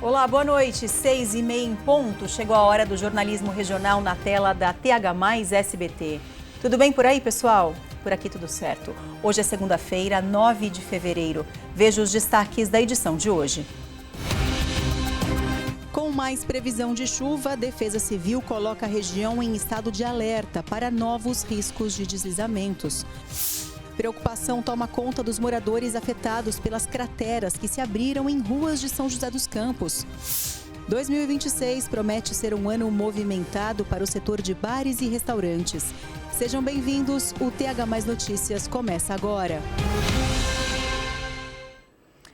Olá, boa noite. 6h30 em ponto. Chegou a hora do jornalismo regional na tela da TH+ SBT. Tudo bem por aí, pessoal? Por aqui tudo certo. Hoje é segunda-feira, 9 de fevereiro. Veja os destaques da edição de hoje. Com mais previsão de chuva, a Defesa Civil coloca a região em estado de alerta para novos riscos de deslizamentos. Preocupação toma conta dos moradores afetados pelas crateras que se abriram em ruas de São José dos Campos. 2026 promete ser um ano movimentado para o setor de bares e restaurantes. Sejam bem-vindos, o TH+ Notícias começa agora.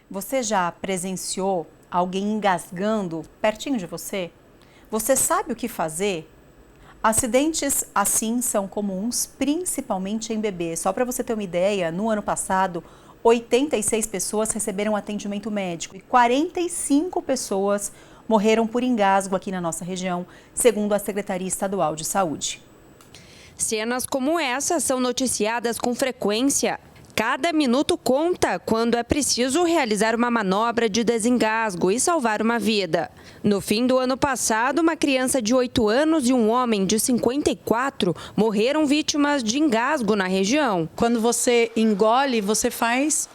Você já presenciou alguém engasgando pertinho de você? Você sabe o que fazer? Acidentes assim são comuns, principalmente em bebês. Só para você ter uma ideia, no ano passado, 86 pessoas receberam atendimento médico e 45 pessoas morreram por engasgo aqui na nossa região, segundo a Secretaria Estadual de Saúde. Cenas como essa são noticiadas com frequência. Cada minuto conta quando é preciso realizar uma manobra de desengasgo e salvar uma vida. No fim do ano passado, uma criança de 8 anos e um homem de 54 morreram vítimas de engasgo na região. Quando você engole, você faz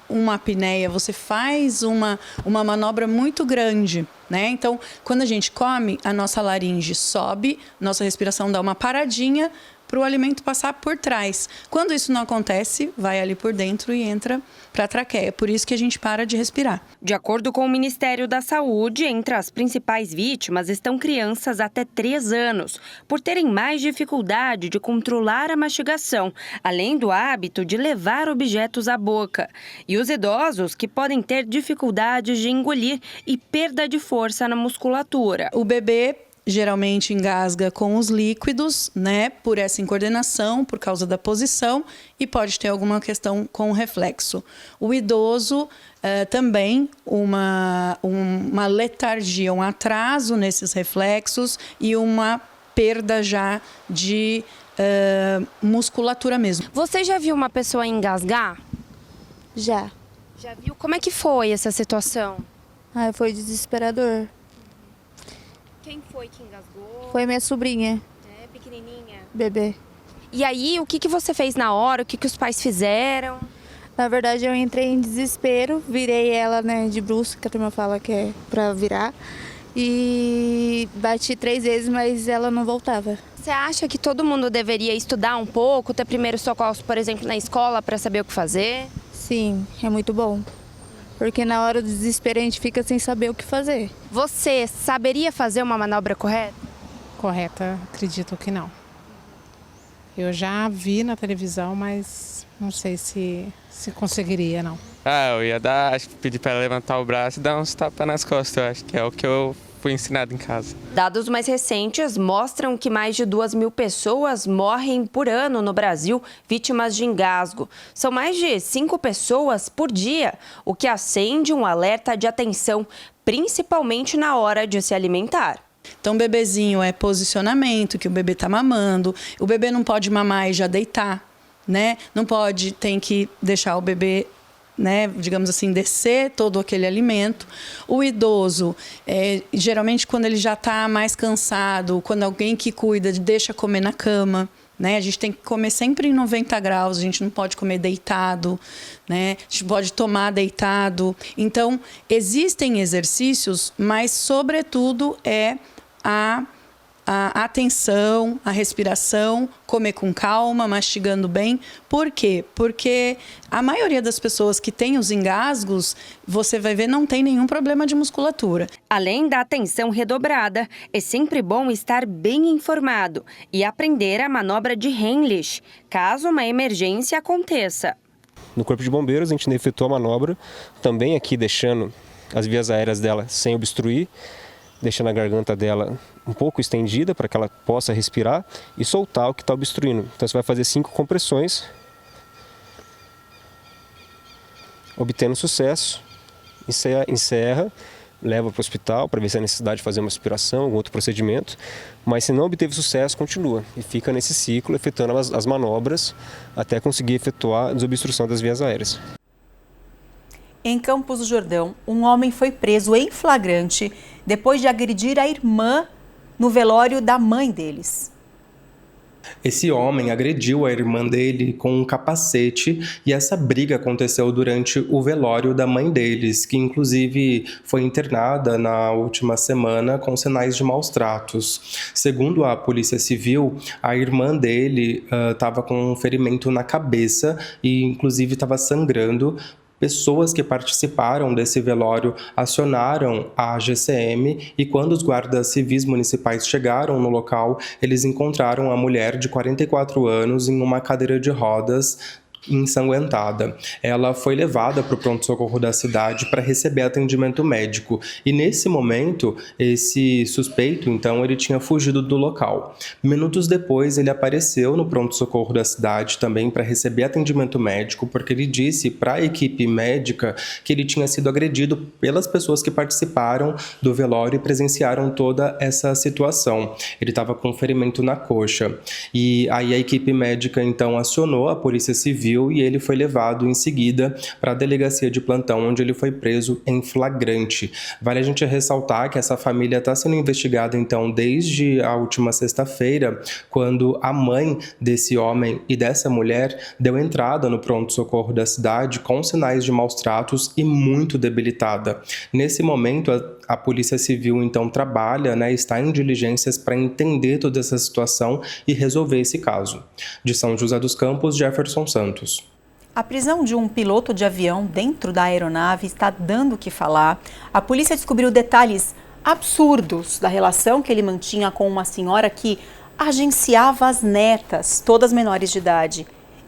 uma apneia, você faz uma manobra muito grande, né? Então, quando a gente come, a nossa laringe sobe, nossa respiração dá uma paradinha para o alimento passar por trás. Quando isso não acontece, vai ali por dentro e entra para a traqueia. Por isso que a gente para de respirar. De acordo com o Ministério da Saúde, entre as principais vítimas estão crianças até 3 anos, por terem mais dificuldade de controlar a mastigação, além do hábito de levar objetos à boca. E os idosos, que podem ter dificuldades de engolir e perda de força na musculatura. O bebê geralmente engasga com os líquidos, né, por essa incoordenação, por causa da posição, e pode ter alguma questão com o reflexo. O idoso também uma letargia, um atraso nesses reflexos e uma perda já de musculatura mesmo. Você já viu uma pessoa engasgar? Já. Já viu? Como é que foi essa situação? Foi desesperador. Quem foi que engasgou? Foi minha sobrinha. É, pequenininha? Bebê. E aí, o que você fez na hora? O que os pais fizeram? Na verdade, eu entrei em desespero, virei ela, né, de brusco, que a turma fala que é pra virar. E bati 3 vezes, mas ela não voltava. Você acha que todo mundo deveria estudar um pouco, ter primeiros socorros, por exemplo, na escola, para saber o que fazer? Sim, é muito bom. Porque na hora do desespero a gente fica sem saber o que fazer. Você saberia fazer uma manobra correta? Correta, acredito que não. Eu já vi na televisão, mas não sei se conseguiria, não. Eu ia pedir para ela levantar o braço e dar uns tapas nas costas, eu acho que é o que eu fui ensinado em casa. Dados mais recentes mostram que mais de 2.000 pessoas morrem por ano no Brasil vítimas de engasgo. São mais de 5 pessoas por dia, o que acende um alerta de atenção, principalmente na hora de se alimentar. Então, bebezinho é posicionamento, que o bebê está mamando. O bebê não pode mamar e já deitar, né? Não pode, tem que deixar o bebê, né, digamos assim, descer todo aquele alimento. O idoso, geralmente quando ele já está mais cansado, quando alguém que cuida deixa comer na cama, né? A gente tem que comer sempre em 90 graus, a gente não pode comer deitado, né? A gente pode tomar deitado. Então, existem exercícios, mas sobretudo a atenção, a respiração, comer com calma, mastigando bem. Por quê? Porque a maioria das pessoas que tem os engasgos, você vai ver, não tem nenhum problema de musculatura. Além da atenção redobrada, é sempre bom estar bem informado e aprender a manobra de Heimlich, caso uma emergência aconteça. No Corpo de Bombeiros, a gente efetuou a manobra, também aqui deixando as vias aéreas dela sem obstruir, deixando a garganta dela um pouco estendida para que ela possa respirar e soltar o que está obstruindo. Então você vai fazer 5 compressões, obtendo sucesso, encerra, leva para o hospital para ver se há necessidade de fazer uma aspiração, algum outro procedimento, mas se não obteve sucesso, continua e fica nesse ciclo, efetuando as manobras até conseguir efetuar a desobstrução das vias aéreas. Em Campos do Jordão, um homem foi preso em flagrante depois de agredir a irmã no velório da mãe deles. Esse homem agrediu a irmã dele com um capacete e essa briga aconteceu durante o velório da mãe deles, que inclusive foi internada na última semana com sinais de maus tratos. Segundo a Polícia Civil, a irmã dele estava com um ferimento na cabeça e inclusive estava sangrando. Pessoas que participaram desse velório acionaram a GCM e quando os guardas civis municipais chegaram no local, eles encontraram a mulher de 44 anos em uma cadeira de rodas ensanguentada. Ela foi levada para o pronto-socorro da cidade para receber atendimento médico e nesse momento esse suspeito, então, ele tinha fugido do local. Minutos depois ele apareceu no pronto-socorro da cidade também para receber atendimento médico porque ele disse para a equipe médica que ele tinha sido agredido pelas pessoas que participaram do velório e presenciaram toda essa situação. Ele estava com um ferimento na coxa e aí a equipe médica então acionou a Polícia Civil e ele foi levado em seguida para a delegacia de plantão, onde ele foi preso em flagrante. Vale a gente ressaltar que essa família está sendo investigada, então, desde a última sexta-feira, quando a mãe desse homem e dessa mulher deu entrada no pronto-socorro da cidade com sinais de maus tratos e muito debilitada. Nesse momento, a Polícia Civil, então, trabalha, está em diligências para entender toda essa situação e resolver esse caso. De São José dos Campos, Jefferson Santos. A prisão de um piloto de avião dentro da aeronave está dando o que falar. A polícia descobriu detalhes absurdos da relação que ele mantinha com uma senhora que agenciava as netas, todas menores de idade.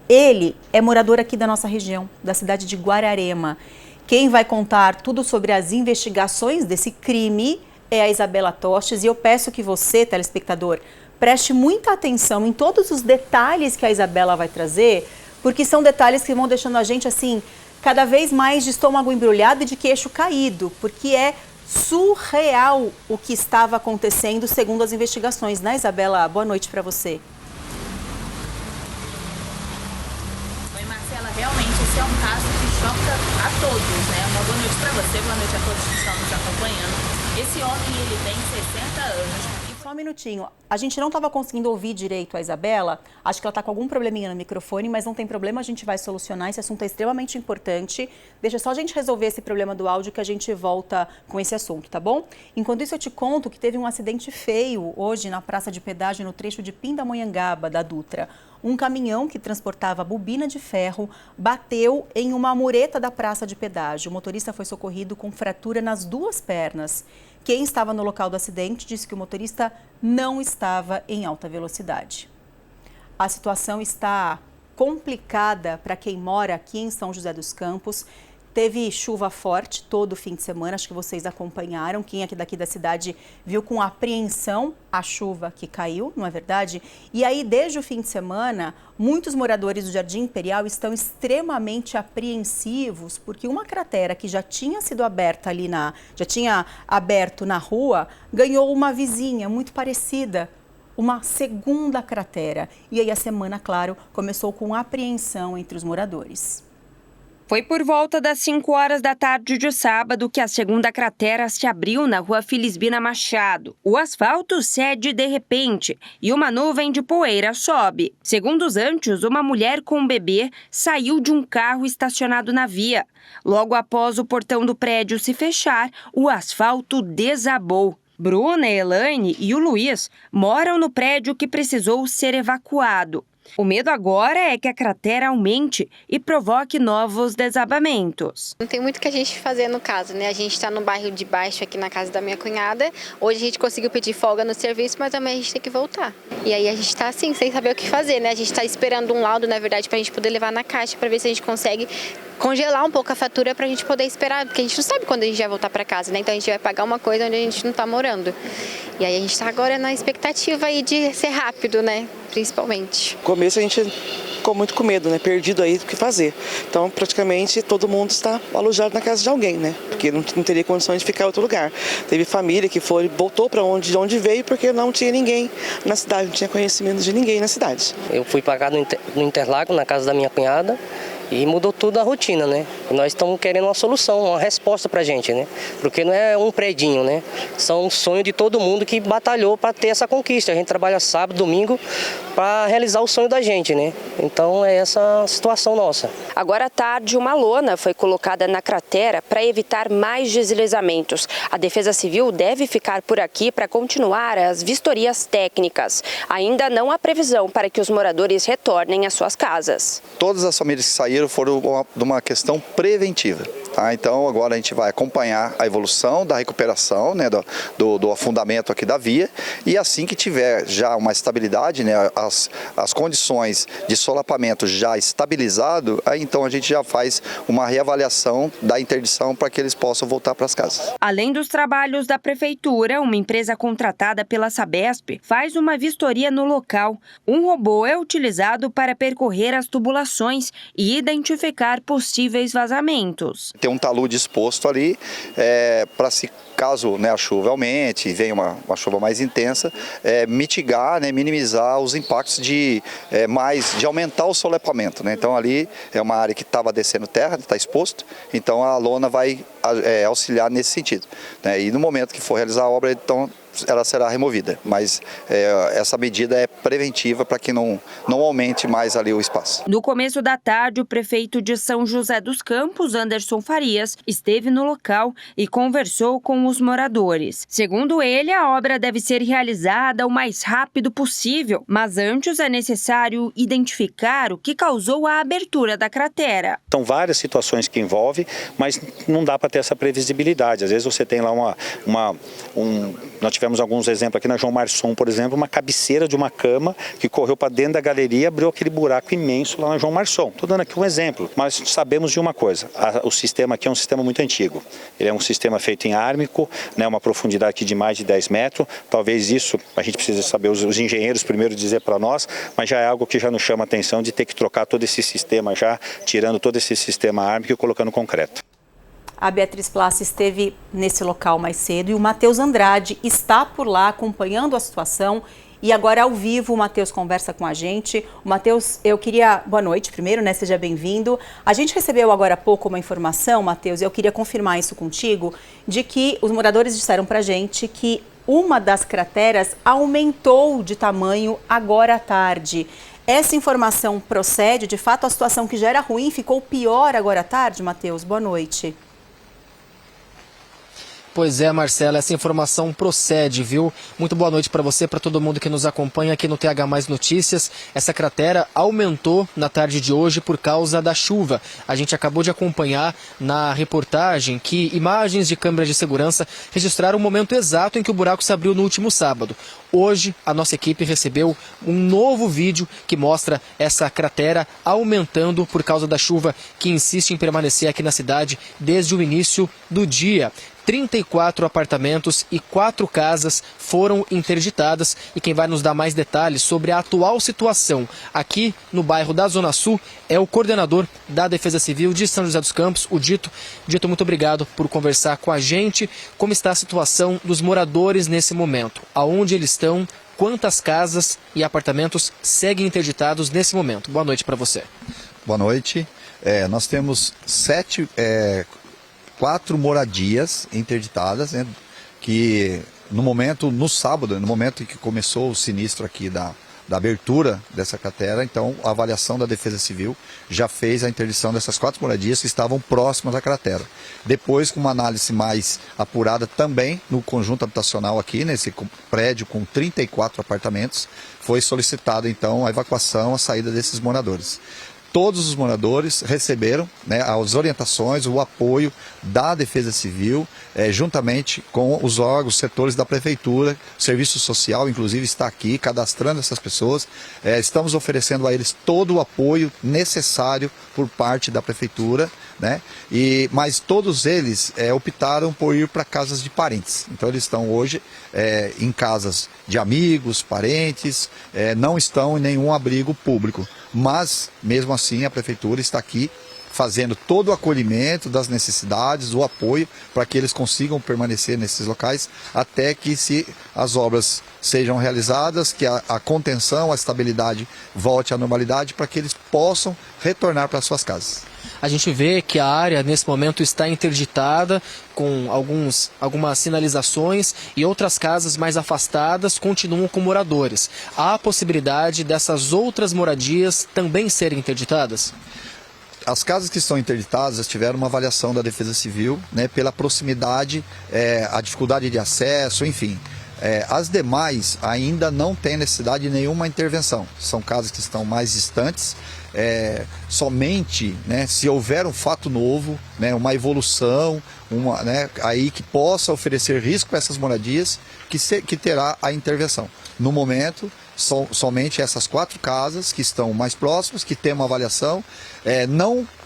Ele é morador aqui da nossa região, da cidade de Guararema. Quem vai contar tudo sobre as investigações desse crime é a Isabela Tostes e eu peço que você, telespectador, preste muita atenção em todos os detalhes que a Isabela vai trazer, porque são detalhes que vão deixando a gente assim, cada vez mais de estômago embrulhado e de queixo caído, porque é surreal o que estava acontecendo segundo as investigações. Né, Isabela? Boa noite para você. Oi, Marcela, realmente esse é um caso que choca a todos, né? Uma boa noite para você, boa noite a todos que estão nos acompanhando. Esse homem, ele tem 60 anos. Só um minutinho, a gente não estava conseguindo ouvir direito a Isabela, acho que ela está com algum probleminha no microfone, mas não tem problema, a gente vai solucionar, esse assunto é extremamente importante. Deixa só a gente resolver esse problema do áudio que a gente volta com esse assunto, tá bom? Enquanto isso eu te conto que teve um acidente feio hoje na praça de pedágio no trecho de Pindamonhangaba, da Dutra. Um caminhão que transportava bobina de ferro bateu em uma mureta da praça de pedágio. O motorista foi socorrido com fratura nas duas pernas. Quem estava no local do acidente disse que o motorista não estava em alta velocidade. A situação está complicada para quem mora aqui em São José dos Campos. Teve chuva forte todo o fim de semana, acho que vocês acompanharam. Quem aqui daqui da cidade viu com apreensão a chuva que caiu, não é verdade? E aí, desde o fim de semana, muitos moradores do Jardim Imperial estão extremamente apreensivos, porque uma cratera que já tinha sido aberta ali já tinha aberto na rua, ganhou uma vizinha muito parecida, uma segunda cratera. E aí a semana, claro, começou com apreensão entre os moradores. Foi por volta das 5 horas da tarde de sábado que a segunda cratera se abriu na rua Felisbina Machado. O asfalto cede de repente e uma nuvem de poeira sobe. Segundos antes, uma mulher com um bebê saiu de um carro estacionado na via. Logo após o portão do prédio se fechar, o asfalto desabou. Bruna, Elaine e o Luiz moram no prédio que precisou ser evacuado. O medo agora é que a cratera aumente e provoque novos desabamentos. Não tem muito o que a gente fazer no caso, né? A gente está no bairro de baixo aqui na casa da minha cunhada. Hoje a gente conseguiu pedir folga no serviço, mas também a gente tem que voltar. E aí a gente está assim, sem saber o que fazer, né? A gente está esperando um laudo, na verdade, para a gente poder levar na caixa, para ver se a gente consegue congelar um pouco a fatura para a gente poder esperar, porque a gente não sabe quando a gente vai voltar para casa, né? Então a gente vai pagar uma coisa onde a gente não está morando. E aí a gente está agora na expectativa aí de ser rápido, né? Principalmente. No começo a gente ficou muito com medo, né? Perdido aí do que fazer. Então, praticamente, todo mundo está alojado na casa de alguém, né? Porque não teria condições de ficar em outro lugar. Teve família que voltou para de onde veio porque não tinha ninguém na cidade, não tinha conhecimento de ninguém na cidade. Eu fui para cá no Interlagos, na casa da minha cunhada, e mudou tudo a rotina, né? E nós estamos querendo uma solução, uma resposta pra gente, né? Porque não é um predinho, né? São um sonho de todo mundo que batalhou para ter essa conquista. A gente trabalha sábado, domingo para realizar o sonho da gente, né? Então é essa a situação nossa. Agora à tarde, uma lona foi colocada na cratera para evitar mais deslizamentos. A Defesa Civil deve ficar por aqui para continuar as vistorias técnicas. Ainda não há previsão para que os moradores retornem às suas casas. Todas as famílias que saíram foram de uma questão preventiva. Tá? Então agora a gente vai acompanhar a evolução da recuperação, né, do afundamento aqui da via, e assim que tiver já uma estabilidade, né, as condições de solapamento já estabilizado, aí então a gente já faz uma reavaliação da interdição para que eles possam voltar para as casas. Além dos trabalhos da Prefeitura, uma empresa contratada pela Sabesp faz uma vistoria no local. Um robô é utilizado para percorrer as tubulações e identificar possíveis vazamentos. Tem um talude exposto ali para se caso, né, a chuva aumente e venha uma chuva mais intensa, mitigar, né, minimizar os impactos de aumentar o solapamento, né? Então ali é uma área que estava descendo terra, está exposto, então a lona vai auxiliar nesse sentido, né? E no momento que for realizar a obra, então ela será removida, mas essa medida é preventiva para que não aumente mais ali o espaço. No começo da tarde, o prefeito de São José dos Campos, Anderson Farias, esteve no local e conversou com os moradores. Segundo ele, a obra deve ser realizada o mais rápido possível, mas antes é necessário identificar o que causou a abertura da cratera. São várias situações que envolvem, mas não dá para ter essa previsibilidade. Às vezes você tem lá nós tivemos alguns exemplos aqui na João Marçom, por exemplo, uma cabeceira de uma cama que correu para dentro da galeria e abriu aquele buraco imenso lá na João Marçom. Estou dando aqui um exemplo, mas sabemos de uma coisa, o sistema aqui é um sistema muito antigo. Ele é um sistema feito em ármico, né, uma profundidade aqui de mais de 10 metros. Talvez isso a gente precisa saber, os engenheiros primeiro dizer para nós, mas já é algo que já nos chama a atenção de ter que trocar todo esse sistema já, tirando todo esse sistema ármico e colocando concreto. A Beatriz Plassi esteve nesse local mais cedo e o Matheus Andrade está por lá acompanhando a situação. E agora, ao vivo, o Matheus conversa com a gente. O Matheus, eu queria... Boa noite primeiro, né? Seja bem-vindo. A gente recebeu agora há pouco uma informação, Matheus, e eu queria confirmar isso contigo, de que os moradores disseram pra gente que uma das crateras aumentou de tamanho agora à tarde. Essa informação procede? De fato, a situação que já era ruim ficou pior agora à tarde, Matheus? Boa noite. Pois é, Marcela, essa informação procede, viu? Muito boa noite para você, para todo mundo que nos acompanha aqui no TH Mais Notícias. Essa cratera aumentou na tarde de hoje por causa da chuva. A gente acabou de acompanhar na reportagem que imagens de câmeras de segurança registraram o momento exato em que o buraco se abriu no último sábado. Hoje, a nossa equipe recebeu um novo vídeo que mostra essa cratera aumentando por causa da chuva que insiste em permanecer aqui na cidade desde o início do dia. 34 apartamentos e 4 casas foram interditadas e quem vai nos dar mais detalhes sobre a atual situação aqui no bairro da Zona Sul é o coordenador da Defesa Civil de São José dos Campos, o Dito. Dito, muito obrigado por conversar com a gente. Como está a situação dos moradores nesse momento? Aonde eles estão? Quantas casas e apartamentos seguem interditados nesse momento? Boa noite para você. Boa noite. Nós temos 4 moradias interditadas, né, que no sábado, no momento em que começou o sinistro aqui da abertura dessa cratera, então a avaliação da Defesa Civil já fez a interdição dessas 4 moradias que estavam próximas da cratera. Depois, com uma análise mais apurada também no conjunto habitacional aqui, nesse prédio com 34 apartamentos, foi solicitada então a evacuação, a saída desses moradores. Todos os moradores receberam, né, as orientações, o apoio da Defesa Civil, juntamente com os órgãos, setores da Prefeitura, o Serviço Social, inclusive, está aqui cadastrando essas pessoas. Estamos oferecendo a eles todo o apoio necessário por parte da Prefeitura, né? Mas todos eles optaram por ir para casas de parentes. Então eles estão hoje em casas de amigos, parentes, não estão em nenhum abrigo público. Mas, mesmo assim, a Prefeitura está aqui fazendo todo o acolhimento das necessidades, o apoio para que eles consigam permanecer nesses locais até que as obras sejam realizadas, que a contenção, a estabilidade volte à normalidade para que eles possam retornar para suas casas. A gente vê que a área nesse momento está interditada com algumas sinalizações e outras casas mais afastadas continuam com moradores. Há a possibilidade dessas outras moradias também serem interditadas? As casas que estão interditadas tiveram uma avaliação da Defesa Civil, né, pela proximidade, a dificuldade de acesso, enfim. As demais ainda não têm necessidade de nenhuma intervenção. São casas que estão mais distantes. Somente, né, se houver um fato novo, né, uma evolução, aí que possa oferecer risco para essas moradias, que terá a intervenção. No momento, somente essas 4 casas que estão mais próximas, que têm uma avaliação,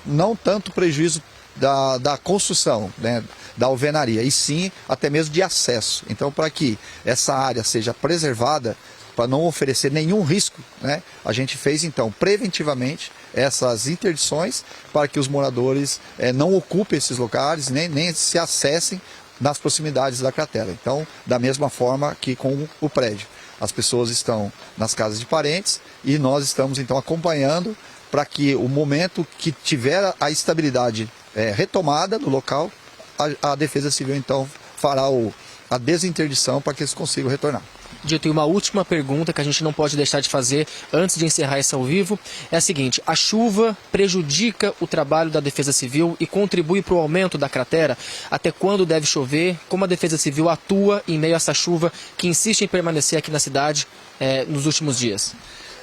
não tanto prejuízo da construção, né, da alvenaria, e sim até mesmo de acesso. Então, para que essa área seja preservada, para não oferecer nenhum risco, né, a gente fez então preventivamente essas interdições para que os moradores não ocupem esses locais, nem se acessem nas proximidades da cratera. Então, da mesma forma que com o prédio. As pessoas estão nas casas de parentes e nós estamos então acompanhando para que o momento que tiver a estabilidade retomada no local, a Defesa Civil então fará a desinterdição para que eles consigam retornar. Dito, e uma última pergunta que a gente não pode deixar de fazer antes de encerrar esse ao vivo é a seguinte: a chuva prejudica o trabalho da Defesa Civil e contribui para o aumento da cratera? Até quando deve chover? Como a Defesa Civil atua em meio a essa chuva que insiste em permanecer aqui na cidade nos últimos dias?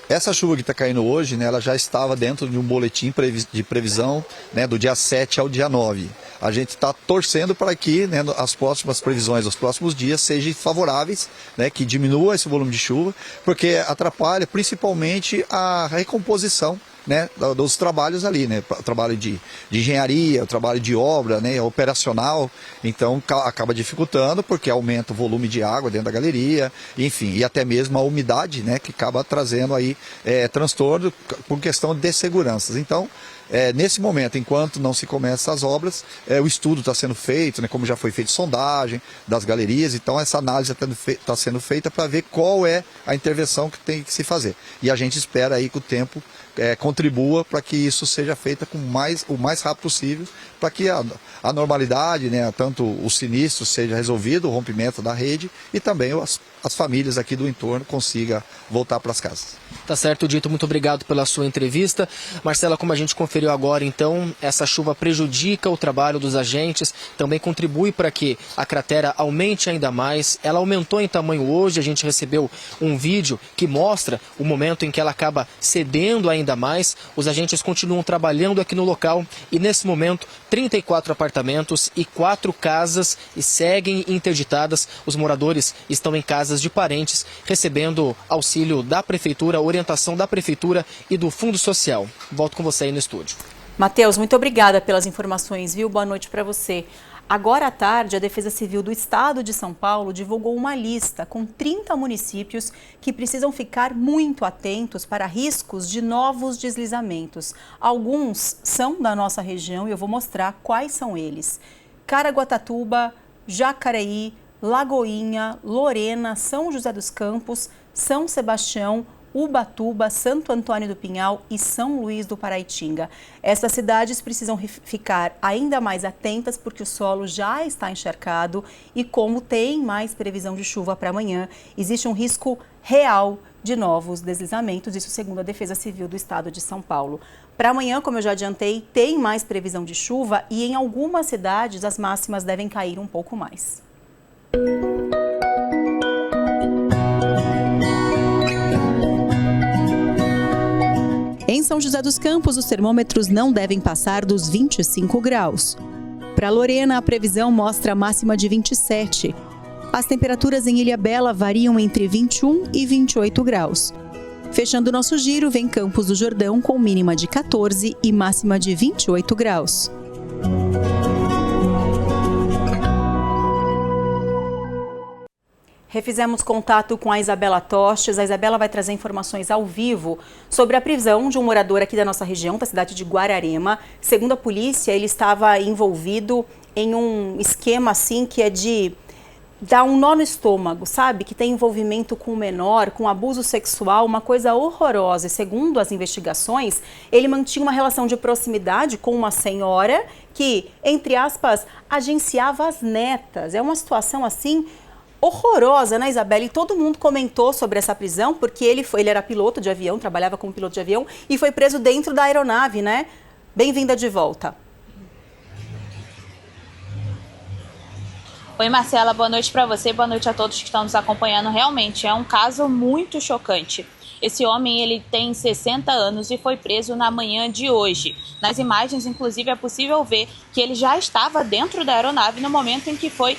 Essa chuva que está caindo hoje, né, ela já estava dentro de um boletim de previsão, né, do dia 7 ao dia 9. A gente está torcendo para que, né, as próximas previsões, os próximos dias sejam favoráveis, né, que diminua esse volume de chuva, porque atrapalha principalmente a recomposição, né, dos trabalhos ali, né, o trabalho de engenharia, o trabalho de obra, né, operacional. Então acaba dificultando porque aumenta o volume de água dentro da galeria, enfim, e até mesmo a umidade, né, que acaba trazendo aí transtorno por questão de seguranças. Então, nesse momento, enquanto não se começa as obras, o estudo está sendo feito, né, como já foi feito sondagem das galerias, então essa análise está sendo feita para ver qual é a intervenção que tem que se fazer. E a gente espera aí que o tempo contribua para que isso seja feito o mais rápido possível, para que a normalidade, né, tanto o sinistro seja resolvido, o rompimento da rede, e também as famílias aqui do entorno consigam voltar para as casas. Tá certo, Dito, muito obrigado pela sua entrevista. Marcela, como a gente conferiu agora, então, essa chuva prejudica o trabalho dos agentes, também contribui para que a cratera aumente ainda mais. Ela aumentou em tamanho hoje, a gente recebeu um vídeo que mostra o momento em que ela acaba cedendo ainda mais. Os agentes continuam trabalhando aqui no local e, nesse momento, 34 apartamentos e 4 casas seguem interditadas. Os moradores estão em casas de parentes, recebendo auxílio da Prefeitura, orientação da Prefeitura e do Fundo Social. Volto com você aí no estúdio. Matheus, muito obrigada pelas informações, viu? Boa noite para você. Agora à tarde, a Defesa Civil do Estado de São Paulo divulgou uma lista com 30 municípios que precisam ficar muito atentos para riscos de novos deslizamentos. Alguns são da nossa região e eu vou mostrar quais são eles. Caraguatatuba, Jacareí, Lagoinha, Lorena, São José dos Campos, São Sebastião, Ubatuba, Santo Antônio do Pinhal e São Luís do Paraitinga. Essas cidades precisam ficar ainda mais atentas porque o solo já está encharcado e como tem mais previsão de chuva para amanhã, existe um risco real de novos deslizamentos, isso segundo a Defesa Civil do Estado de São Paulo. Para amanhã, como eu já adiantei, tem mais previsão de chuva e em algumas cidades as máximas devem cair um pouco mais. Em São José dos Campos, os termômetros não devem passar dos 25 graus. Para Lorena, a previsão mostra a máxima de 27. As temperaturas em Ilhabela variam entre 21 e 28 graus. Fechando nosso giro, vem Campos do Jordão com mínima de 14 e máxima de 28 graus. Refizemos contato com a Isabela Tostes. A Isabela vai trazer informações ao vivo sobre a prisão de um morador aqui da nossa região, da cidade de Guararema. Segundo a polícia, ele estava envolvido em um esquema assim que é de dar um nó no estômago, sabe? Que tem envolvimento com o menor, com abuso sexual, uma coisa horrorosa. E segundo as investigações, ele mantinha uma relação de proximidade com uma senhora que, entre aspas, agenciava as netas. É uma situação assim horrorosa, né, Isabela? E todo mundo comentou sobre essa prisão, porque ele era piloto de avião, trabalhava como piloto de avião e foi preso dentro da aeronave, né? Bem-vinda de volta. Oi, Marcela, boa noite para você, boa noite a todos que estão nos acompanhando. Realmente é um caso muito chocante. Esse homem, ele tem 60 anos e foi preso na manhã de hoje. Nas imagens, inclusive, é possível ver que ele já estava dentro da aeronave no momento em que foi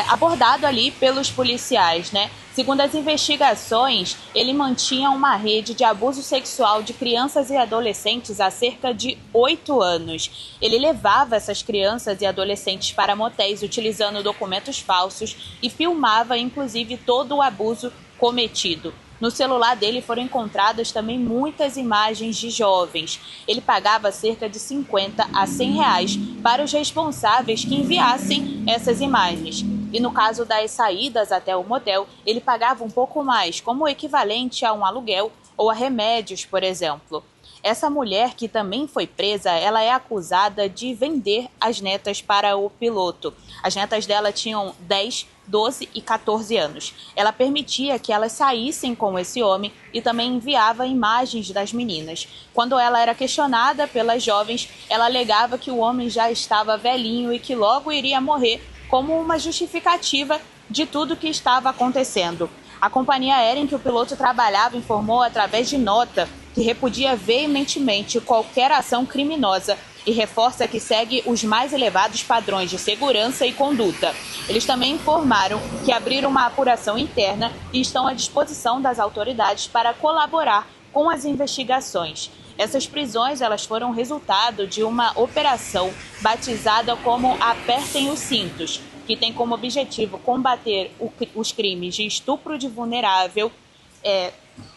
abordado ali pelos policiais, né? Segundo as investigações, ele mantinha uma rede de abuso sexual de crianças e adolescentes há cerca de 8 anos. Ele levava essas crianças e adolescentes para motéis utilizando documentos falsos e filmava, inclusive, todo o abuso cometido. No celular dele foram encontradas também muitas imagens de jovens. Ele pagava cerca de 50 a 100 reais para os responsáveis que enviassem essas imagens. E no caso das saídas até o motel, ele pagava um pouco mais, como o equivalente a um aluguel ou a remédios, por exemplo. Essa mulher, que também foi presa, ela é acusada de vender as netas para o piloto. As netas dela tinham 10, 12 e 14 anos. Ela permitia que elas saíssem com esse homem e também enviava imagens das meninas. Quando ela era questionada pelas jovens, ela alegava que o homem já estava velhinho e que logo iria morrer, como uma justificativa de tudo que estava acontecendo. A companhia aérea em que o piloto trabalhava informou através de nota que repudia veementemente qualquer ação criminosa e reforça que segue os mais elevados padrões de segurança e conduta. Eles também informaram que abriram uma apuração interna e estão à disposição das autoridades para colaborar com as investigações. Essas prisões, elas foram resultado de uma operação batizada como Apertem os Cintos, que tem como objetivo combater os crimes de estupro de vulnerável,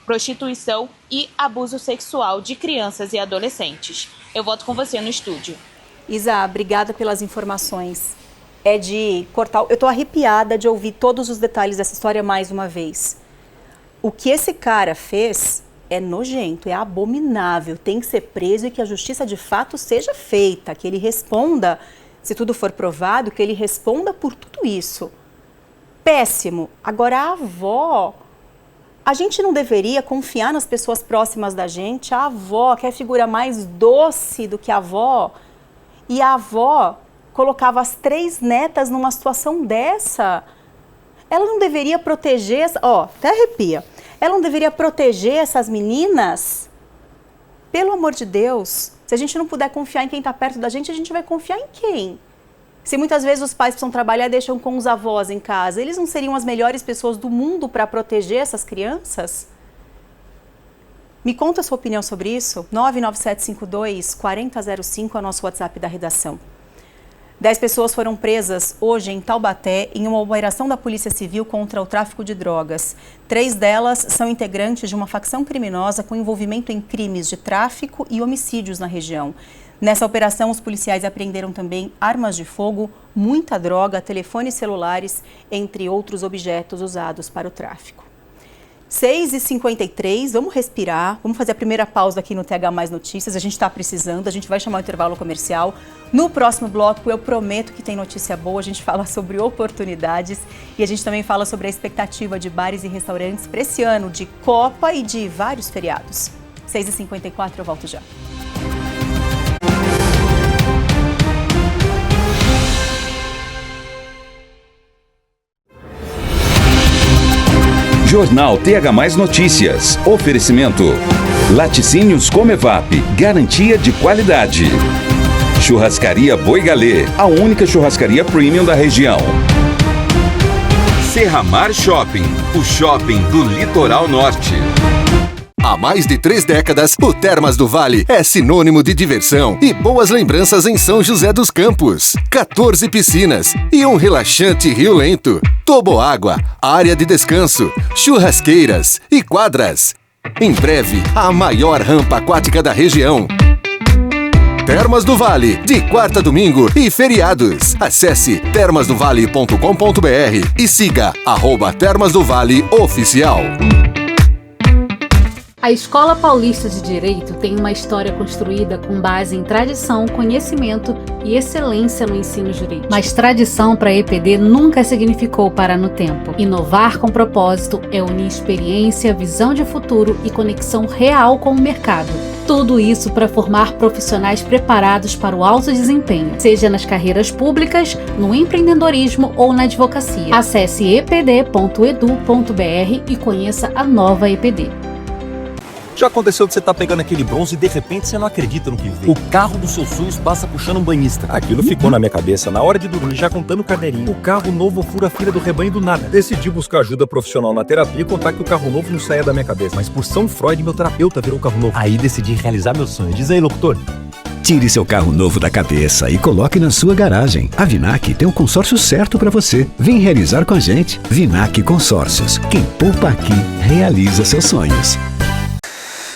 prostituição e abuso sexual de crianças e adolescentes. Eu volto com você no estúdio. Isa, obrigada pelas informações. É de cortar... Eu tô arrepiada de ouvir todos os detalhes dessa história mais uma vez. O que esse cara fez é nojento, é abominável, tem que ser preso e que a justiça de fato seja feita, que ele responda, se tudo for provado, que ele responda por tudo isso. Péssimo. Agora a avó... A gente não deveria confiar nas pessoas próximas da gente. A avó, que é a figura mais doce do que a avó, e a avó colocava as 3 netas numa situação dessa. Ela não deveria proteger... até arrepia. Ela não deveria proteger essas meninas? Pelo amor de Deus, se a gente não puder confiar em quem está perto da gente, a gente vai confiar em quem? Se muitas vezes os pais precisam trabalhar e deixam com os avós em casa, eles não seriam as melhores pessoas do mundo para proteger essas crianças? Me conta a sua opinião sobre isso. 99752-4005 é o nosso WhatsApp da redação. 10 pessoas foram presas hoje em Taubaté em uma operação da Polícia Civil contra o tráfico de drogas. 3 delas são integrantes de uma facção criminosa com envolvimento em crimes de tráfico e homicídios na região. Nessa operação, os policiais apreenderam também armas de fogo, muita droga, telefones celulares, entre outros objetos usados para o tráfico. 6h53, vamos respirar, vamos fazer a primeira pausa aqui no TH Mais Notícias, a gente está precisando, a gente vai chamar o intervalo comercial. No próximo bloco, eu prometo que tem notícia boa, a gente fala sobre oportunidades e a gente também fala sobre a expectativa de bares e restaurantes para esse ano de Copa e de vários feriados. 6h54, eu volto já. Jornal TH Mais Notícias. Oferecimento. Laticínios Comevap. Garantia de qualidade. Churrascaria Boi Galê. A única churrascaria premium da região. Serramar Shopping. O shopping do Litoral Norte. Há mais de 3 décadas, o Termas do Vale é sinônimo de diversão e boas lembranças em São José dos Campos. 14 piscinas e um relaxante rio lento, toboágua, área de descanso, churrasqueiras e quadras. Em breve, a maior rampa aquática da região. Termas do Vale, de quarta a domingo e feriados. Acesse termasdovale.com.br e siga @termasdovale-oficial. A Escola Paulista de Direito tem uma história construída com base em tradição, conhecimento e excelência no ensino jurídico. Mas tradição para a EPD nunca significou parar no tempo. Inovar com propósito é unir experiência, visão de futuro e conexão real com o mercado. Tudo isso para formar profissionais preparados para o alto desempenho, seja nas carreiras públicas, no empreendedorismo ou na advocacia. Acesse epd.edu.br e conheça a nova EPD. Já aconteceu de você estar pegando aquele bronze e de repente você não acredita no que vê? O carro dos seus sonhos passa puxando um banhista. Aquilo ficou na minha cabeça na hora de dormir, já contando o carneirinho. O carro novo fura a fila do rebanho do nada. Decidi buscar ajuda profissional na terapia e contar que o carro novo não saia da minha cabeça. Mas por São Freud, meu terapeuta virou o carro novo. Aí decidi realizar meu sonho. Diz aí, locutor. Tire seu carro novo da cabeça e coloque na sua garagem. A Vinac tem um consórcio certo para você. Vem realizar com a gente. Vinac Consórcios. Quem poupa aqui, realiza seus sonhos.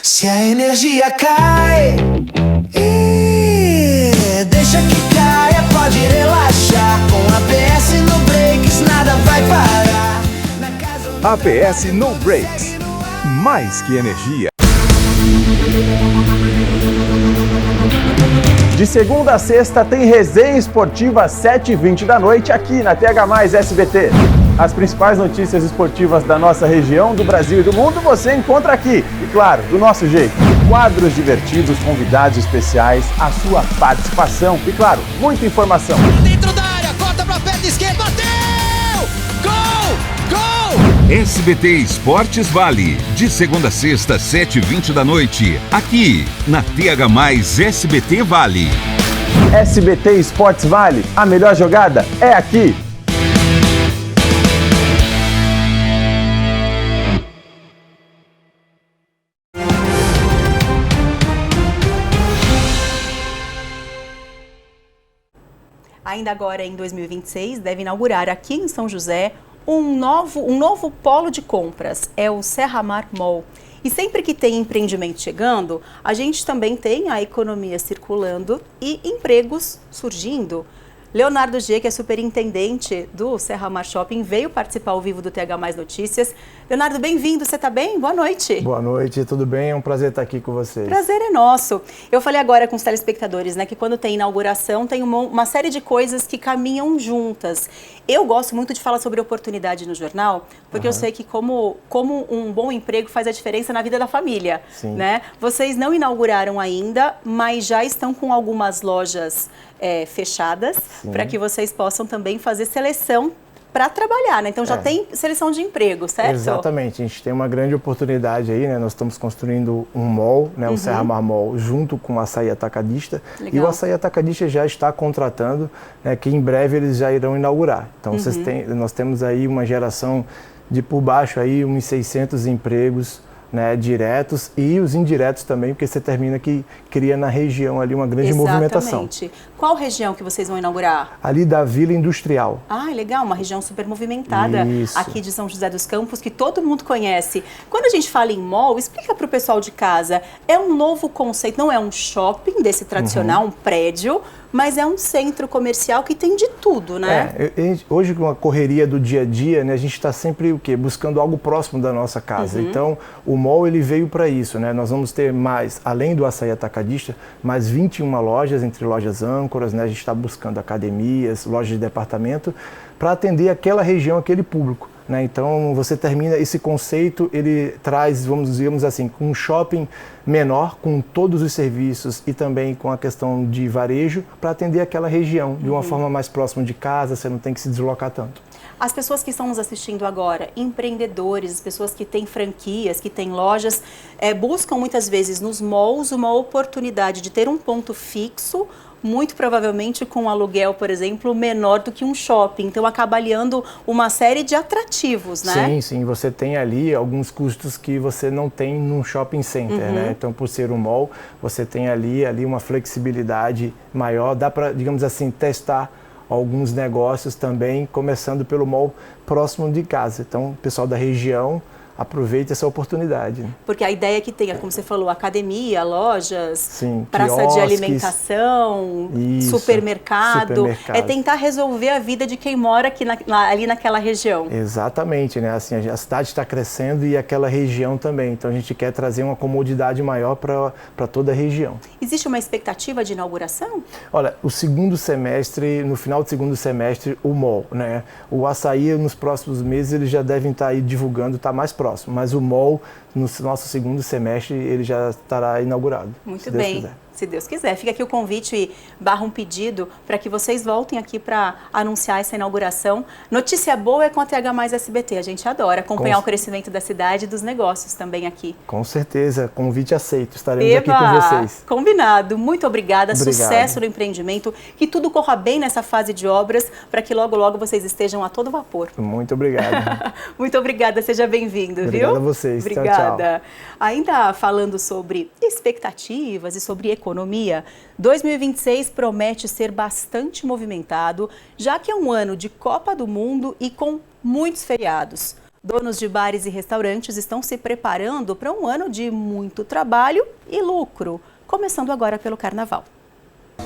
Se a energia cai, deixa que caia, pode relaxar. Com APS no Brakes nada vai parar. APS No Brakes, mais que energia. De segunda a sexta tem resenha esportiva às 7h20 da noite aqui na TH+ SBT. As principais notícias esportivas da nossa região, do Brasil e do mundo você encontra aqui. E claro, do nosso jeito. Quadros divertidos, convidados especiais, a sua participação e claro, muita informação. Dentro da área, corta pra perna esquerda, bateu! Gol! Gol! SBT Esportes Vale, de segunda a sexta, 7h20 da noite, aqui na TH+ SBT Vale. SBT Esportes Vale, a melhor jogada é aqui. Ainda agora em 2026, deve inaugurar aqui em São José um novo polo de compras, é o Serra Mar Mall. E sempre que tem empreendimento chegando, a gente também tem a economia circulando e empregos surgindo. Leonardo G, que é superintendente do Serra Mar Shopping, veio participar ao vivo do TH+ Notícias. Leonardo, bem-vindo, você está bem? Boa noite. Boa noite, tudo bem? É um prazer estar aqui com vocês. Prazer é nosso. Eu falei agora com os telespectadores, né, que quando tem inauguração tem uma série de coisas que caminham juntas. Eu gosto muito de falar sobre oportunidade no jornal, porque eu sei que como um bom emprego faz a diferença na vida da família, né? Vocês não inauguraram ainda, mas já estão com algumas lojas fechadas para que vocês possam também fazer seleção para trabalhar, né? Então já tem seleção de emprego, certo? Exatamente, a gente tem uma grande oportunidade aí, né? Nós estamos construindo um mall, né? O Serra Mar Mall, junto com o Açaí Atacadista. Legal. E o Açaí Atacadista já está contratando, né? Que em breve eles já irão inaugurar. Então nós temos aí uma geração de por baixo aí uns 600 empregos, né, diretos e os indiretos também, porque você termina que cria na região ali uma grande movimentação. Exatamente. Qual região que vocês vão inaugurar? Ali da Vila Industrial. Ah, legal, uma região super movimentada aqui de São José dos Campos, que todo mundo conhece. Quando a gente fala em mall, explica para o pessoal de casa, é um novo conceito, não é um shopping desse tradicional, um prédio, mas é um centro comercial que tem de tudo, né? Hoje, com a correria do dia a dia, né, a gente está sempre o quê? Buscando algo próximo da nossa casa. Então, o mall ele veio para isso, né? Nós vamos ter mais, além do Açaí Atacadista, mais 21 lojas, entre lojas âncoras, né? A gente está buscando academias, lojas de departamento, para atender aquela região, aquele público. Né? Então, você termina esse conceito, ele traz, digamos assim, um shopping menor, com todos os serviços e também com a questão de varejo, para atender aquela região de uma forma mais próxima de casa, você não tem que se deslocar tanto. As pessoas que estão nos assistindo agora, empreendedores, as pessoas que têm franquias, que têm lojas, buscam muitas vezes nos malls uma oportunidade de ter um ponto fixo muito provavelmente com um aluguel, por exemplo, menor do que um shopping. Então acaba aliando uma série de atrativos, né? Sim, sim. Você tem ali alguns custos que você não tem num shopping center, né? Então, por ser um mall, você tem ali uma flexibilidade maior. Dá para, digamos assim, testar alguns negócios também, começando pelo mall próximo de casa. Então, o pessoal da região aproveita essa oportunidade. Porque a ideia é que tenha, como você falou, academia, lojas, sim, praça quiosques, de alimentação, supermercado. É tentar resolver a vida de quem mora aqui ali naquela região. Exatamente, né? Assim, a cidade está crescendo e aquela região também. Então a gente quer trazer uma comodidade maior para toda a região. Existe uma expectativa de inauguração? Olha, o segundo semestre, no final do segundo semestre, o mall, né? O Açaí, nos próximos meses, eles já devem estar aí divulgando, está mais próximo. Mas o mall, no nosso segundo semestre, ele já estará inaugurado. Muito bem, se Deus quiser. Fica aqui o convite / um pedido para que vocês voltem aqui para anunciar essa inauguração. Notícia boa é com a TH+ SBT. A gente adora acompanhar o crescimento da cidade e dos negócios também aqui. Com certeza, convite aceito. Estaremos aqui com vocês. Combinado. Muito obrigada. Sucesso no empreendimento. Que tudo corra bem nessa fase de obras para que logo, logo vocês estejam a todo vapor. Muito obrigado. Muito obrigada. Seja bem-vindo, viu? Obrigado a vocês. Obrigada. Tchau, tchau. Ainda falando sobre expectativas e sobre economia, 2026 promete ser bastante movimentado, já que é um ano de Copa do Mundo e com muitos feriados. Donos de bares e restaurantes estão se preparando para um ano de muito trabalho e lucro, começando agora pelo Carnaval.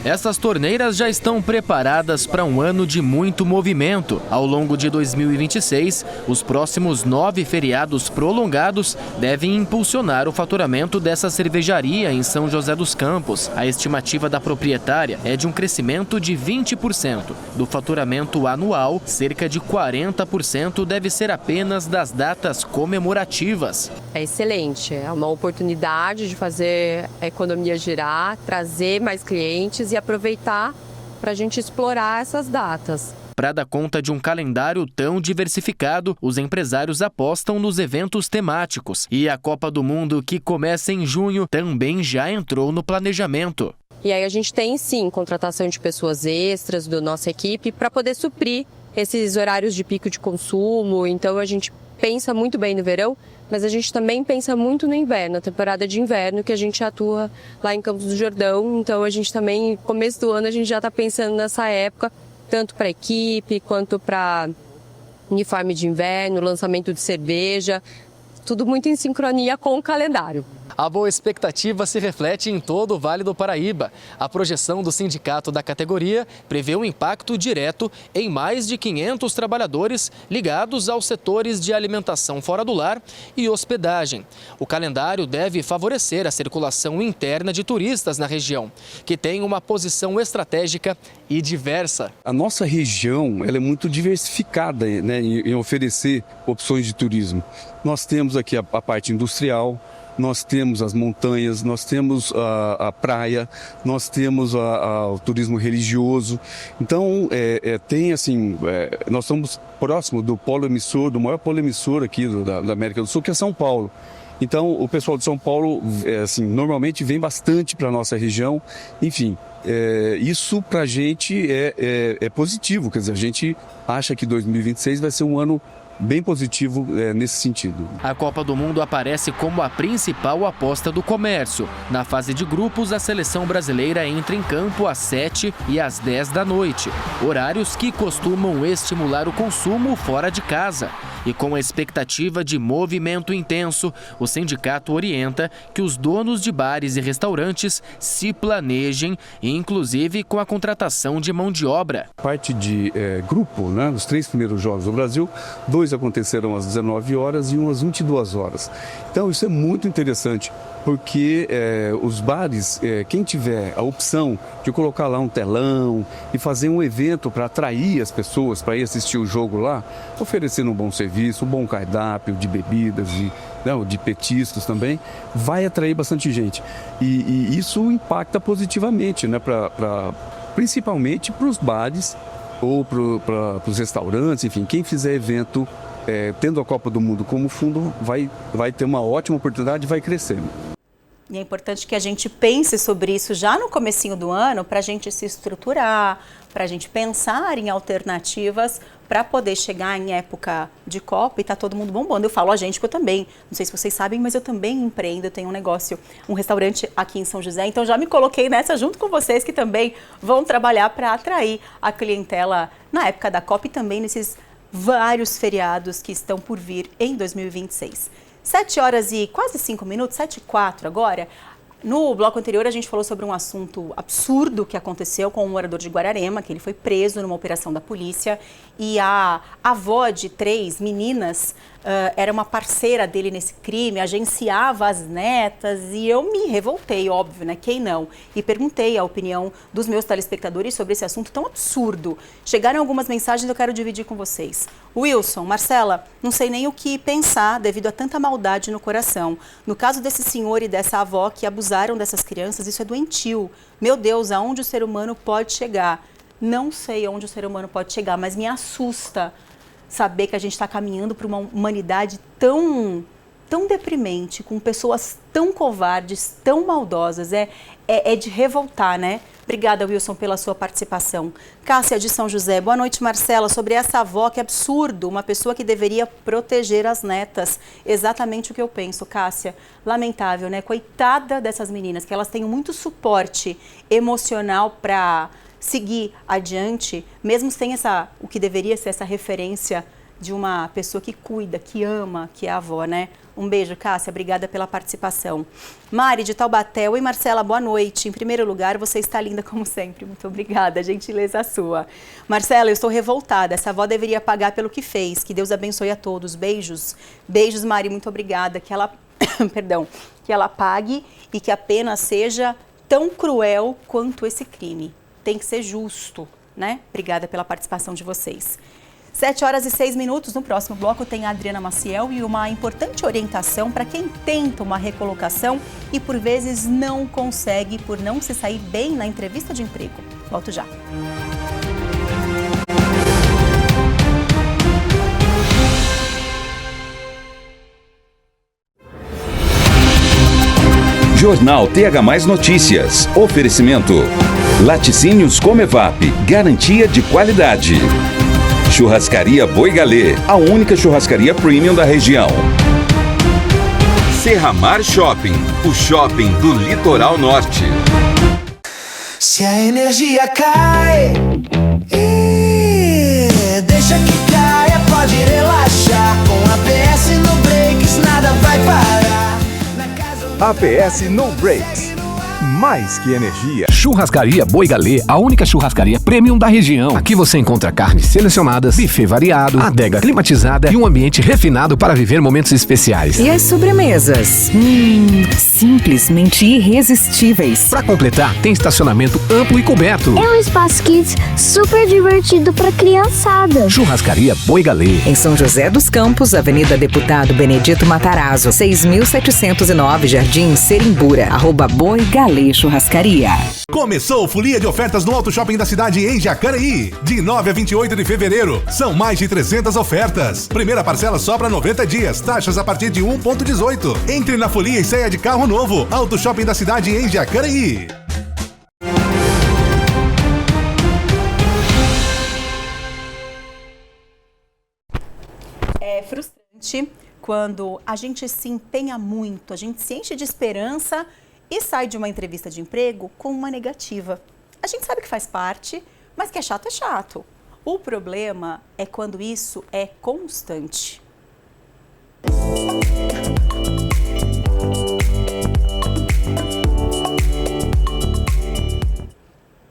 Essas torneiras já estão preparadas para um ano de muito movimento. Ao longo de 2026, os próximos 9 feriados prolongados devem impulsionar o faturamento dessa cervejaria em São José dos Campos. A estimativa da proprietária é de um crescimento de 20%. Do faturamento anual, cerca de 40% deve ser apenas das datas comemorativas. É excelente, é uma oportunidade de fazer a economia girar, trazer mais clientes e aproveitar para a gente explorar essas datas. Para dar conta de um calendário tão diversificado, os empresários apostam nos eventos temáticos. E a Copa do Mundo, que começa em junho, também já entrou no planejamento. E aí a gente tem, sim, contratação de pessoas extras da nossa equipe para poder suprir esses horários de pico de consumo. Então a gente pensa muito bem no verão, mas a gente também pensa muito no inverno, na temporada de inverno, que a gente atua lá em Campos do Jordão. Então a gente também, no começo do ano, a gente já está pensando nessa época, tanto para a equipe quanto para uniforme de inverno, lançamento de cerveja, tudo muito em sincronia com o calendário. A boa expectativa se reflete em todo o Vale do Paraíba. A projeção do sindicato da categoria prevê um impacto direto em mais de 500 trabalhadores ligados aos setores de alimentação fora do lar e hospedagem. O calendário deve favorecer a circulação interna de turistas na região, que tem uma posição estratégica e diversa. A nossa região ela é muito diversificada, né, em oferecer opções de turismo. Nós temos aqui a parte industrial, nós temos as montanhas, nós temos a praia, nós temos o turismo religioso. Então, tem assim, nós estamos próximo do polo emissor, do maior polo emissor aqui da América do Sul, que é São Paulo. Então, o pessoal de São Paulo, assim, normalmente vem bastante para a nossa região. Enfim, isso para a gente é positivo, quer dizer, a gente acha que 2026 vai ser um ano bem positivo nesse sentido. A Copa do Mundo aparece como a principal aposta do comércio. Na fase de grupos, a seleção brasileira entra em campo às 7 e às 10 da noite, horários que costumam estimular o consumo fora de casa. E com a expectativa de movimento intenso, o sindicato orienta que os donos de bares e restaurantes se planejem, inclusive com a contratação de mão de obra. Parte de grupo, né, nos 3 primeiros jogos do Brasil, 2 aconteceram às 19 horas e 1 às 22 horas. Então isso é muito interessante, porque os bares, quem tiver a opção de colocar lá um telão e fazer um evento para atrair as pessoas para ir assistir o jogo lá, oferecendo um bom serviço, um bom cardápio de bebidas e de petiscos também, vai atrair bastante gente. E isso impacta positivamente, né, principalmente para os bares ou para os restaurantes, enfim, quem fizer evento tendo a Copa do Mundo como fundo vai ter uma ótima oportunidade e vai crescendo. E é importante que a gente pense sobre isso já no comecinho do ano, para a gente se estruturar, para a gente pensar em alternativas para poder chegar em época de Copa e tá todo mundo bombando. Eu falo a gente, porque eu também, não sei se vocês sabem, mas eu também empreendo, eu tenho um negócio, um restaurante aqui em São José, então já me coloquei nessa junto com vocês que também vão trabalhar para atrair a clientela na época da Copa e também nesses vários feriados que estão por vir em 2026. 7 horas e quase 5 minutos, 7h04 agora. No bloco anterior, a gente falou sobre um assunto absurdo que aconteceu com um morador de Guararema, que ele foi preso numa operação da polícia e a avó de 3 meninas era uma parceira dele nesse crime, agenciava as netas e eu me revoltei, óbvio, né? Quem não? E perguntei a opinião dos meus telespectadores sobre esse assunto tão absurdo. Chegaram algumas mensagens, eu quero dividir com vocês. Wilson, Marcela, não sei nem o que pensar devido a tanta maldade no coração. No caso desse senhor e dessa avó que abusaram dessas crianças, isso é doentio. Meu Deus, aonde o ser humano pode chegar? Não sei aonde o ser humano pode chegar, mas me assusta saber que a gente está caminhando para uma humanidade tão deprimente, com pessoas tão covardes, tão maldosas. É de revoltar, né? Obrigada, Wilson, pela sua participação. Cássia de São José. Boa noite, Marcela. Sobre essa avó, que absurdo. Uma pessoa que deveria proteger as netas. Exatamente o que eu penso, Cássia. Lamentável, né? Coitada dessas meninas, que elas têm muito suporte emocional para seguir adiante, mesmo sem o que deveria ser essa referência de uma pessoa que cuida, que ama, que é a avó, né? Um beijo, Cássia, obrigada pela participação. Mari, de Taubaté. Oi, Marcela, boa noite. Em primeiro lugar, você está linda como sempre. Muito obrigada, gentileza sua. Marcela, eu estou revoltada. Essa avó deveria pagar pelo que fez. Que Deus abençoe a todos. Beijos. Beijos, Mari, muito obrigada. Que ela, que ela pague e que a pena seja tão cruel quanto esse crime. Tem que ser justo, né? Obrigada pela participação de vocês. 7 horas e 6 minutos. No próximo bloco tem a Adriana Maciel e uma importante orientação para quem tenta uma recolocação e por vezes não consegue por não se sair bem na entrevista de emprego. Volto já. Jornal TH+ Notícias. Oferecimento. Laticínios Comevap. Garantia de qualidade. Churrascaria Boi Galê. A única churrascaria premium da região. Serramar Shopping. O shopping do Litoral Norte. Se a energia cai, deixa que caia, pode relaxar. Com APS no Brakes nada vai parar. APS No Brakes. Mais que energia. Churrascaria Boi Galê, a única churrascaria premium da região. Aqui você encontra carnes selecionadas, buffet variado, adega climatizada e um ambiente refinado para viver momentos especiais. E as sobremesas? Simplesmente irresistíveis. Para completar, tem estacionamento amplo e coberto. É um espaço kids super divertido para criançada. Churrascaria Boi Galê. Em São José dos Campos, Avenida Deputado Benedito Matarazzo, 6.709 Jardim Serimbura. @Boi Galê Churrascaria. Começou folia de ofertas no Auto Shopping da cidade em Jacareí. De 9 a 28 de fevereiro. São mais de 300 ofertas. Primeira parcela só para 90 dias. Taxas a partir de 1,18. Entre na folia e saia de carro novo. Auto Shopping da cidade em Jacareí. É frustrante quando a gente se empenha muito, a gente se enche de esperança e sai de uma entrevista de emprego com uma negativa. A gente sabe que faz parte, mas que é chato, é chato. O problema é quando isso é constante.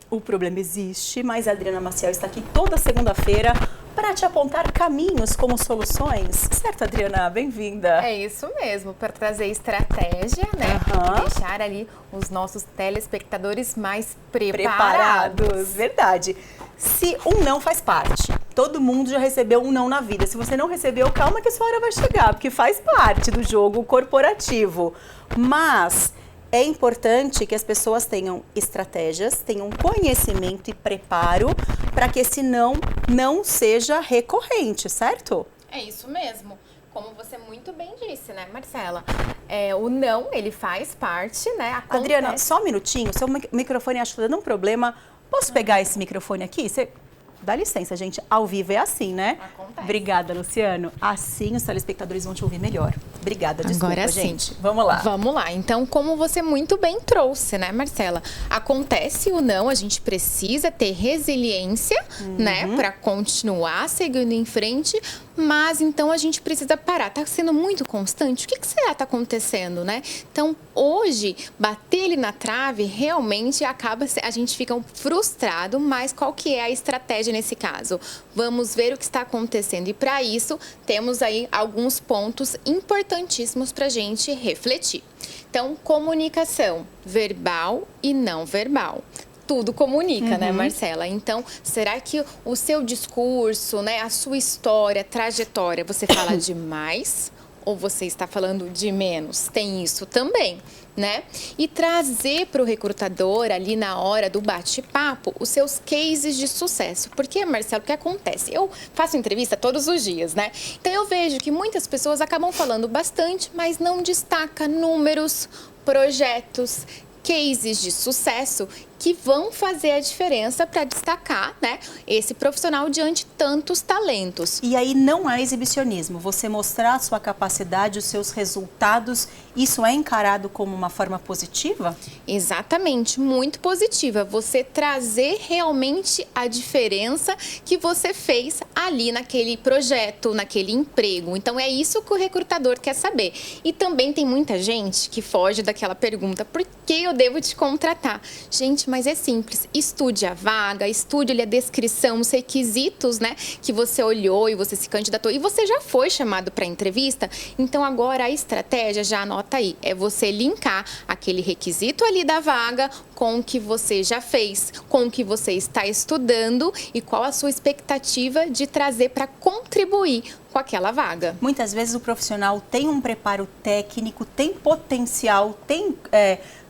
O problema existe, mas a Adriana Maciel está aqui toda segunda-feira para te apontar caminhos como soluções. Certo, Adriana? Bem-vinda. É isso mesmo, para trazer estratégia, né? E deixar ali os nossos telespectadores mais preparados. Verdade. Se um não faz parte, todo mundo já recebeu um não na vida. Se você não recebeu, calma que a sua hora vai chegar, porque faz parte do jogo corporativo. Mas é importante que as pessoas tenham estratégias, tenham conhecimento e preparo para que esse não seja recorrente, certo? É isso mesmo. Como você muito bem disse, né, Marcela? O não, ele faz parte, né? Acontece. Adriana, só um minutinho, seu microfone acho que tá dando um problema. Posso pegar esse microfone aqui? Dá licença, gente, ao vivo é assim, né? Acontece. Obrigada, Luciano. Assim os telespectadores vão te ouvir melhor. Obrigada, desculpa, Agora sim. gente. Vamos lá. Vamos lá. Então, como você muito bem trouxe, né, Marcela? Acontece o não, a gente precisa ter resiliência, né, para continuar seguindo em frente, mas então a gente precisa parar. Tá sendo muito constante? O que será que tá acontecendo, né? Então, hoje, bater ele na trave, realmente a gente fica frustrado, mas qual que é a estratégia nesse caso? Vamos ver o que está acontecendo e para isso temos aí alguns pontos importantíssimos para a gente refletir. Então, comunicação verbal e não verbal. Tudo comunica, né, Marcela? Então, será que o seu discurso, né, a sua história, trajetória, você fala demais ou você está falando de menos? Tem isso também, né? E trazer para o recrutador ali na hora do bate-papo os seus cases de sucesso. Porque, Marcelo, o que acontece? Eu faço entrevista todos os dias, né? Então eu vejo que muitas pessoas acabam falando bastante, mas não destaca números, projetos, cases de sucesso que vão fazer a diferença para destacar, né, esse profissional diante de tantos talentos. E aí não é exibicionismo, você mostrar a sua capacidade, os seus resultados, isso é encarado como uma forma positiva? Exatamente, muito positiva. Você trazer realmente a diferença que você fez ali naquele projeto, naquele emprego. Então é isso que o recrutador quer saber. E também tem muita gente que foge daquela pergunta, por que eu devo te contratar? Gente, mas é simples, estude a vaga, estude ali a descrição, os requisitos, né, que você olhou e você se candidatou e você já foi chamado para entrevista. Então agora a estratégia, já anota aí, é você linkar aquele requisito ali da vaga com o que você já fez, com o que você está estudando e qual a sua expectativa de trazer para contribuir com aquela vaga. Muitas vezes o profissional tem um preparo técnico, tem potencial, tem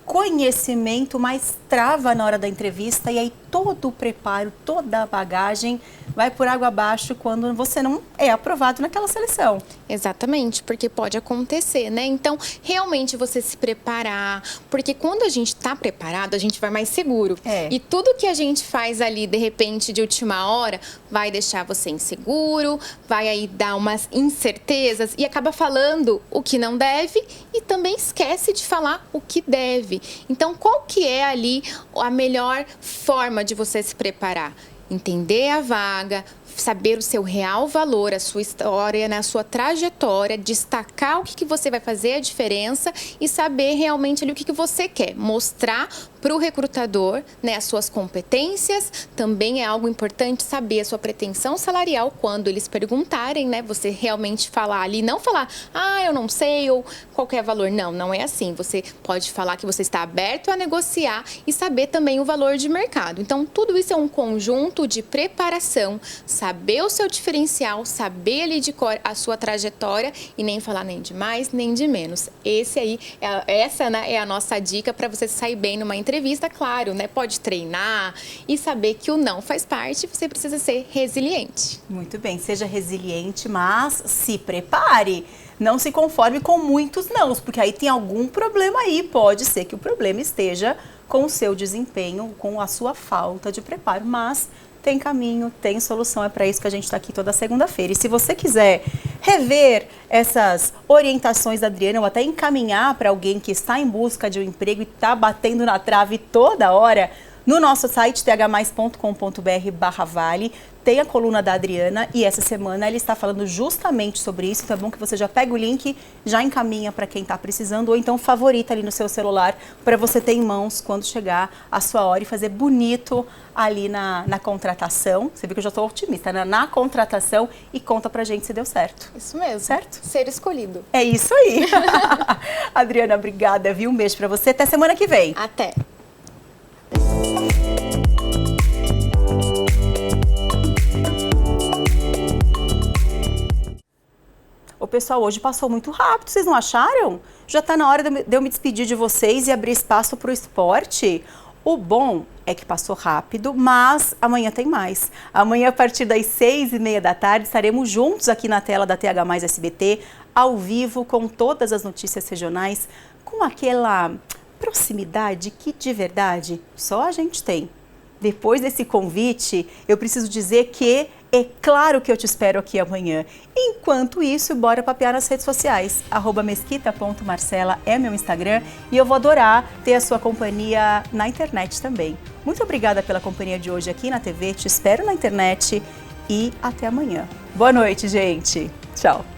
conhecimento, mas trava na hora da entrevista e aí todo o preparo, toda a bagagem vai por água abaixo quando você não é aprovado naquela seleção. Exatamente, porque pode acontecer, né? Então, realmente você se preparar, porque quando a gente está preparado, a gente vai mais seguro. E tudo que a gente faz ali, de repente, de última hora, vai deixar você inseguro, vai aí dar umas incertezas e acaba falando o que não deve e também esquece de falar o que deve. Então, qual que é ali a melhor forma de você se preparar? Entender a vaga, saber o seu real valor, a sua história, né, a sua trajetória, destacar o que você vai fazer a diferença e saber realmente ali o que você quer. Mostrar para o recrutador, né, as suas competências. Também é algo importante saber a sua pretensão salarial quando eles perguntarem, né? Você realmente falar ali, não falar, eu não sei, ou qualquer valor. Não, não é assim. Você pode falar que você está aberto a negociar e saber também o valor de mercado. Então, tudo isso é um conjunto de preparação, saber o seu diferencial, saber ali de cor a sua trajetória e nem falar nem de mais, nem de menos. Essa, né, é a nossa dica para você sair bem numa entrevista, claro, né? Pode treinar e saber que o não faz parte, você precisa ser resiliente. Muito bem, seja resiliente, mas se prepare. Não se conforme com muitos nãos, porque aí tem algum problema aí. Pode ser que o problema esteja com o seu desempenho, com a sua falta de preparo, mas tem caminho, tem solução, é para isso que a gente está aqui toda segunda-feira. E se você quiser rever essas orientações da Adriana ou até encaminhar para alguém que está em busca de um emprego e está batendo na trave toda hora, no nosso site thmais.com.br/vale tem a coluna da Adriana e essa semana ela está falando justamente sobre isso. Então é bom que você já pega o link, já encaminha para quem está precisando ou então favorita ali no seu celular para você ter em mãos quando chegar a sua hora e fazer bonito ali na contratação. Você viu que eu já estou otimista, né? Na contratação e conta pra gente se deu certo. Isso mesmo. Certo? Ser escolhido. É isso aí. Adriana, obrigada, viu? Um beijo para você. Até semana que vem. Até. O pessoal hoje passou muito rápido, vocês não acharam? Já está na hora de eu me despedir de vocês e abrir espaço para o esporte. O bom é que passou rápido, mas amanhã tem mais. Amanhã, a partir das 6h30 da tarde, estaremos juntos aqui na tela da TH+ SBT, ao vivo, com todas as notícias regionais, com aquela proximidade que, de verdade, só a gente tem. Depois desse convite, eu preciso dizer que é claro que eu te espero aqui amanhã. Enquanto isso, bora papear nas redes sociais. @mesquita.marcela é meu Instagram e eu vou adorar ter a sua companhia na internet também. Muito obrigada pela companhia de hoje aqui na TV, te espero na internet e até amanhã. Boa noite, gente. Tchau.